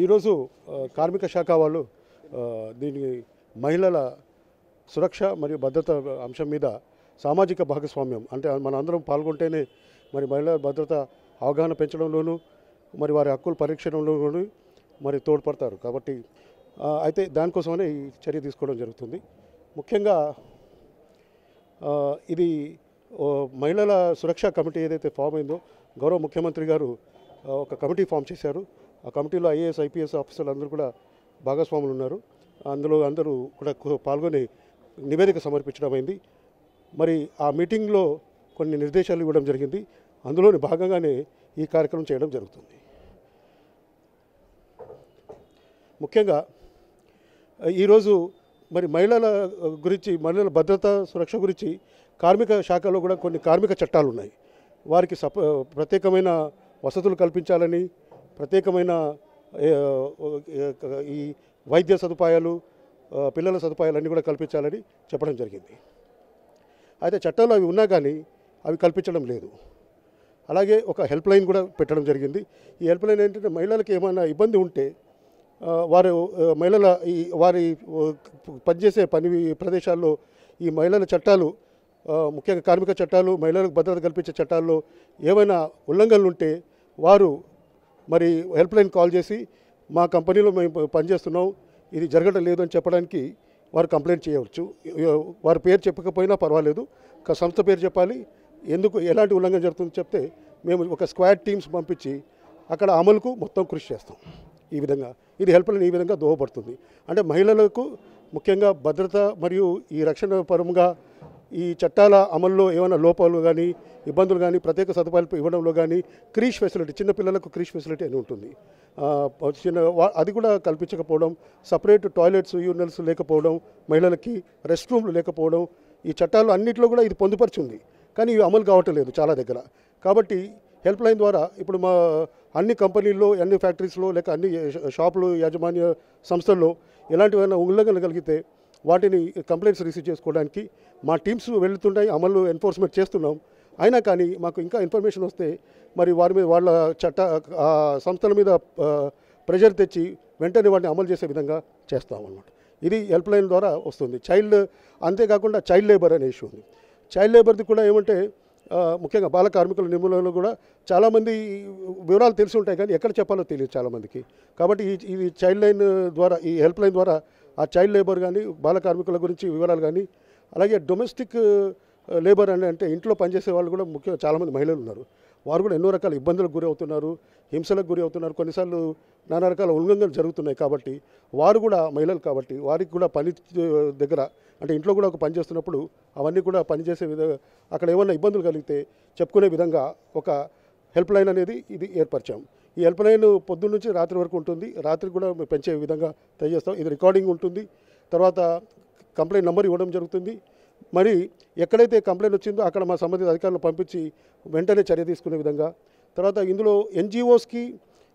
ఈరోజు కార్మిక శాఖ వాళ్ళు దీనికి మహిళల సురక్ష మరియు భద్రత అంశం మీద సామాజిక భాగస్వామ్యం అంటే మన అందరం పాల్గొంటేనే మరి మహిళల భద్రత అవగాహన పెంచడంలోనూ మరి వారి హక్కుల పరీక్షడంలోనూ మరి తోడ్పడతారు. కాబట్టి అయితే దానికోసమనే ఈ చర్య తీసుకోవడం జరుగుతుంది. ముఖ్యంగా ఇది మహిళల సురక్ష కమిటీ ఏదైతే ఫామ్ అయిందో గౌరవ ముఖ్యమంత్రి గారు ఒక కమిటీ ఫామ్ చేశారు. ఆ కమిటీలో ఐఏఎస్ ఐపీఎస్ ఆఫీసర్లు అందరూ కూడా భాగస్వాములు ఉన్నారు. అందులో అందరూ కూడా పాల్గొని నివేదిక సమర్పించడం అయింది. మరి ఆ మీటింగ్లో కొన్ని నిర్దేశాలు ఇవ్వడం జరిగింది. అందులోని భాగంగానే ఈ కార్యక్రమం చేయడం జరుగుతుంది. ముఖ్యంగా ఈరోజు మరి మహిళల గురించి మహిళల భద్రత సురక్ష గురించి కార్మిక శాఖలో కూడా కొన్ని కార్మిక చట్టాలు ఉన్నాయి. వారికి ప్రత్యేకమైన వసతులు కల్పించాలని, ప్రత్యేకమైన ఈ వైద్య సదుపాయాలు, పిల్లల సదుపాయాలన్నీ కూడా కల్పించాలని చెప్పడం జరిగింది. అయితే చట్టాలు అవి ఉన్నా కానీ అవి కల్పించడం లేదు. అలాగే ఒక హెల్ప్ లైన్ కూడా పెట్టడం జరిగింది. ఈ హెల్ప్ లైన్ ఏంటంటే మహిళలకు ఏమైనా ఇబ్బంది ఉంటే వారి పనిచేసే పని ప్రదేశాల్లో ఈ మహిళల చట్టాలు, ముఖ్యంగా కార్మిక చట్టాలు, మహిళలకు భద్రత కల్పించే చట్టాల్లో ఏమైనా ఉల్లంఘనలు ఉంటే వారు మరి హెల్ప్ లైన్ కాల్ చేసి మా కంపెనీలో మేము పనిచేస్తున్నాం, ఇది జరగడం లేదు అని చెప్పడానికి వారు కంప్లైంట్ చేయవచ్చు. వారి పేరు చెప్పకపోయినా పర్వాలేదు, ఒక సంస్థ పేరు చెప్పాలి. ఎందుకు ఎలాంటి ఉల్లంఘన జరుగుతుందో చెప్తే మేము ఒక స్క్వాడ్ టీమ్స్ పంపించి అక్కడ అమలుకు మొత్తం కృషి చేస్తాం. ఈ విధంగా ఇది హెల్ప్ లైన్ ఈ విధంగా దోహదపడుతుంది. అంటే మహిళలకు ముఖ్యంగా భద్రత మరియు ఈ రక్షణ పరంగా ఈ చట్టాల అమల్లో ఏమైనా లోపాలు కానీ ఇబ్బందులు కానీ ప్రత్యేక సదుపాయాలు ఇవ్వడంలో కానీ క్రీష్ ఫెసిలిటీ, చిన్నపిల్లలకు క్రీష్ ఫెసిలిటీ అని ఉంటుంది. అది కూడా కల్పించకపోవడం, సపరేట్ టాయిలెట్స్ యూరినల్స్ లేకపోవడం, మహిళలకి రెస్ట్ రూమ్లు లేకపోవడం, ఈ చట్టాలు అన్నింటిలో కూడా ఇది పొందుపరిచింది. కానీ ఇవి అమలు కావటం లేదు చాలా దగ్గర. కాబట్టి హెల్ప్ లైన్ ద్వారా ఇప్పుడు మా అన్ని కంపెనీల్లో, అన్ని ఫ్యాక్టరీస్లో, లేక అన్ని షాపులు, యాజమాన్య సంస్థల్లో ఎలాంటివైనా ఉల్లంఘనలు కలిగితే వాటిని కంప్లైంట్స్ రిసీవ్ చేసుకోవడానికి మా టీమ్స్ వెళ్తున్నాయి, అమలు ఎన్ఫోర్స్మెంట్ చేస్తున్నాం. అయినా కానీ మాకు ఇంకా ఇన్ఫర్మేషన్ వస్తే మరి వారి మీద వాళ్ళ సంస్థల మీద ప్రెషర్ తెచ్చి వెంటనే వాటిని అమలు చేసే విధంగా చేస్తాం అన్నమాట. ఇది హెల్ప్ లైన్ ద్వారా వస్తుంది. అంతేకాకుండా చైల్డ్ లేబర్ అనే ఇష్యూ ఉంది. చైల్డ్ లేబర్ది కూడా ఏమంటే ముఖ్యంగా బాల కార్మికుల నిర్మూలనలో కూడా చాలామంది వివరాలు తెలిసి ఉంటాయి కానీ ఎక్కడ చెప్పాలో తెలియదు చాలామందికి. కాబట్టి ఇది చైల్డ్ లైన్ ద్వారా, ఈ హెల్ప్ లైన్ ద్వారా ఆ చైల్డ్ లేబర్ కానీ బాల కార్మికుల గురించి వివరాలు కానీ, అలాగే డొమెస్టిక్ లేబర్ అంటే ఇంట్లో పనిచేసే వాళ్ళు కూడా ముఖ్యంగా చాలామంది మహిళలు ఉన్నారు. వారు కూడా ఎన్నో రకాల ఇబ్బందులకు గురి అవుతున్నారు, హింసలకు గురి అవుతున్నారు, కొన్నిసార్లు నానా రకాల ఉల్లంఘనలు జరుగుతున్నాయి. కాబట్టి వారు కూడా మహిళలు కాబట్టి వారికి కూడా పని దగ్గర అంటే ఇంట్లో కూడా ఒక పని చేస్తున్నప్పుడు అవన్నీ కూడా పనిచేసే విధంగా అక్కడ ఏమన్నా ఇబ్బందులు కలిగితే చెప్పుకునే విధంగా ఒక హెల్ప్ లైన్ అనేది ఇది ఏర్పరిచాం. ఈ హెల్ప్ లైన్ పొద్దున్న నుంచి రాత్రి వరకు ఉంటుంది. రాత్రి కూడా పెంచే విధంగా తెలియజేస్తాం. ఇది రికార్డింగ్ ఉంటుంది. తర్వాత కంప్లైంట్ నెంబర్ ఇవ్వడం జరుగుతుంది. మరి ఎక్కడైతే కంప్లైంట్ వచ్చిందో అక్కడ మా సంబంధిత అధికారులను పంపించి వెంటనే చర్య తీసుకునే విధంగా, తర్వాత ఇందులో ఎన్జిఓస్కి,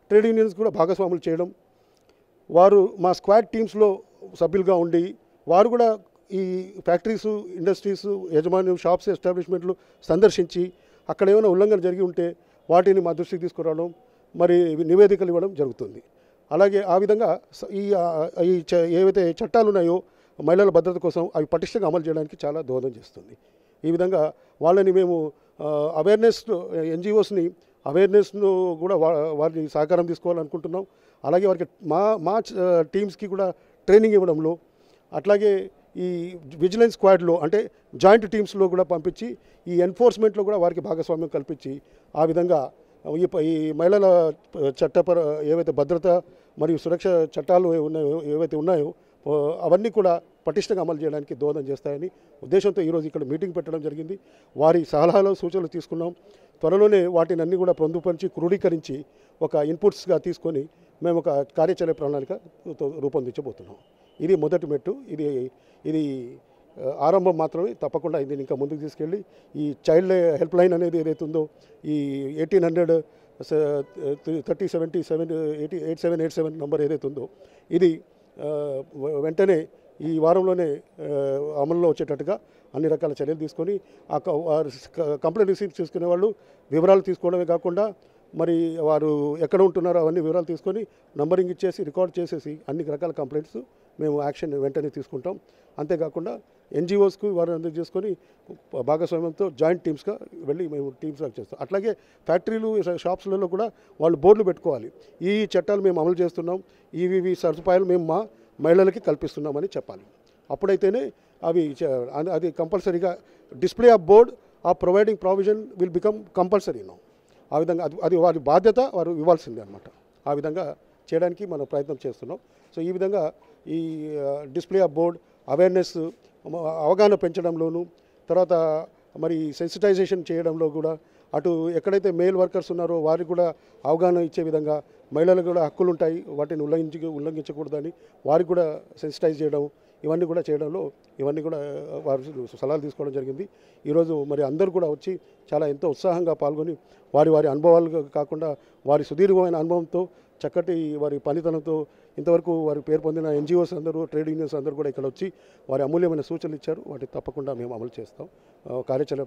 ట్రేడ్ యూనియన్స్ కూడా భాగస్వాములు చేయడం, వారు మా స్క్వాడ్ టీమ్స్లో సభ్యులుగా ఉండి వారు కూడా ఈ ఫ్యాక్టరీసు, ఇండస్ట్రీసు, యజమాని షాప్స్, ఎస్టాబ్లిష్మెంట్లు సందర్శించి అక్కడ ఏమైనా ఉల్లంఘన జరిగి ఉంటే వాటిని మా దృష్టికి తీసుకురావడం, మరి నివేదికలు ఇవ్వడం జరుగుతుంది. అలాగే ఆ విధంగా ఏవైతే చట్టాలు ఉన్నాయో మహిళల భద్రత కోసం అవి పటిష్టంగా అమలు చేయడానికి చాలా దోహదం చేస్తుంది. ఈ విధంగా వాళ్ళని మేము అవేర్నెస్, ఎన్జిఓస్ని అవేర్నెస్ను కూడా వారిని సహకారం తీసుకోవాలనుకుంటున్నాం. అలాగే వారికి మా టీమ్స్కి కూడా ట్రైనింగ్ ఇవ్వడంలో, అట్లాగే ఈ విజిలెన్స్ స్క్వాడ్లో అంటే జాయింట్ టీమ్స్లో కూడా పంపించి ఈ ఎన్ఫోర్స్మెంట్లో కూడా వారికి భాగస్వామ్యం కల్పించి ఆ విధంగా ఈ మహిళల ఏవైతే భద్రత మరియు సురక్ష చట్టాలు ఏవైతే ఉన్నాయో అవన్నీ కూడా పటిష్టంగా అమలు చేయడానికి దోహదం చేస్తాయని ఉద్దేశంతో ఈరోజు ఇక్కడ మీటింగ్ పెట్టడం జరిగింది. వారి సలహాలు, సూచనలు తీసుకున్నాం. త్వరలోనే వాటిని అన్ని కూడా పొందుపరిచి క్రోడీకరించి ఒక ఇన్పుట్స్గా తీసుకొని మేము ఒక కార్యాచరణ ప్రణాళిక రూపొందించబోతున్నాం. ఇది మొదటి మెట్టు. ఇది ఆరంభం మాత్రమే. తప్పకుండా దీన్ని ఇంకా ముందుకు తీసుకెళ్ళి ఈ చైల్డ్ హెల్ప్ లైన్ అనేది ఏదైతే ఉందో ఈ 1800 3077 8787 నంబర్ ఏదైతే ఉందో ఇది వెంటనే ఈ వారంలోనే అమల్లో వచ్చేటట్టుగా అన్ని రకాల చర్యలు తీసుకొని కంప్లైంట్ రిసీవ్ చేసుకునే వాళ్ళు వివరాలు తీసుకోవడమే కాకుండా మరి వారు ఎక్కడ ఉంటున్నారో అవన్నీ వివరాలు తీసుకొని నంబరింగ్ ఇచ్చేసి రికార్డ్ చేసేసి అన్ని రకాల కంప్లైంట్స్ మేము యాక్షన్ వెంటనే తీసుకుంటాం. అంతేకాకుండా ఎన్జిఓస్కు వారు అందరూ చేసుకొని భాగస్వామ్యంతో జాయింట్ టీమ్స్గా వెళ్ళి మేము టీమ్స్ వర్క్ చేస్తాం. అట్లాగే ఫ్యాక్టరీలు షాప్స్లలో కూడా వాళ్ళు బోర్డులు పెట్టుకోవాలి. ఈ చట్టాలు మేము అమలు చేస్తున్నాం, ఇవి సదుపాయాలు మేము మా మహిళలకి కల్పిస్తున్నామని చెప్పాలి. అప్పుడైతేనే అవి అది కంపల్సరీగా display of board of providing provision will become compulsory no. ఆ విధంగా అది వారి బాధ్యత వారు ఇవ్వాల్సిందే అనమాట. ఆ విధంగా చేయడానికి మనం ప్రయత్నం చేస్తున్నాం. సో ఈ విధంగా ఈ డిస్ప్లే ఆఫ్ బోర్డ్ అవేర్నెస్ అవగాహన పెంచడంలోనూ, తర్వాత మరి సెన్సిటైజేషన్ చేయడంలో కూడా, అటు ఎక్కడైతే మేల్ వర్కర్స్ ఉన్నారో వారికి కూడా అవగాహన ఇచ్చే విధంగా, మహిళలకు కూడా హక్కులు ఉంటాయి వాటిని ఉల్లంఘించకూడదని వారికి కూడా సెన్సిటైజ్ చేయడం, ఇవన్నీ కూడా చేయడంలో ఇవన్నీ కూడా వారు సలహాలు తీసుకోవడం జరిగింది. ఈరోజు మరి అందరూ కూడా వచ్చి చాలా ఎంతో ఉత్సాహంగా పాల్గొని వారి అనుభవాలు కాకుండా వారి సుదీర్ఘమైన అనుభవంతో చక్కటి వారి పనితనంతో ఇంతవరకు వారి పేరు పొందిన ఎన్జిఓస్ అందరూ, ట్రేడ్ యూనియన్స్ అందరూ కూడా ఇక్కడ వచ్చి వారి అమూల్యమైన సూచనలు ఇచ్చారు. వాటిని తప్పకుండా మేము అమలు చేస్తాం. కార్యాచరణ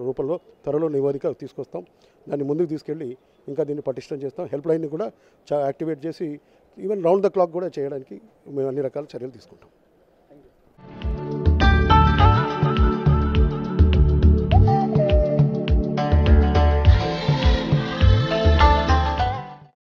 రూపంలో త్వరలో నివేదిక తీసుకొస్తాం. దాన్ని ముందుకు తీసుకెళ్ళి ఇంకా దీన్ని పటిష్టం చేస్తాం. హెల్ప్ లైన్ని కూడా యాక్టివేట్ చేసి ఈవెన్ రౌండ్ ద క్లాక్ కూడా చేయడానికి మేము అన్ని రకాల చర్యలు తీసుకుంటాం.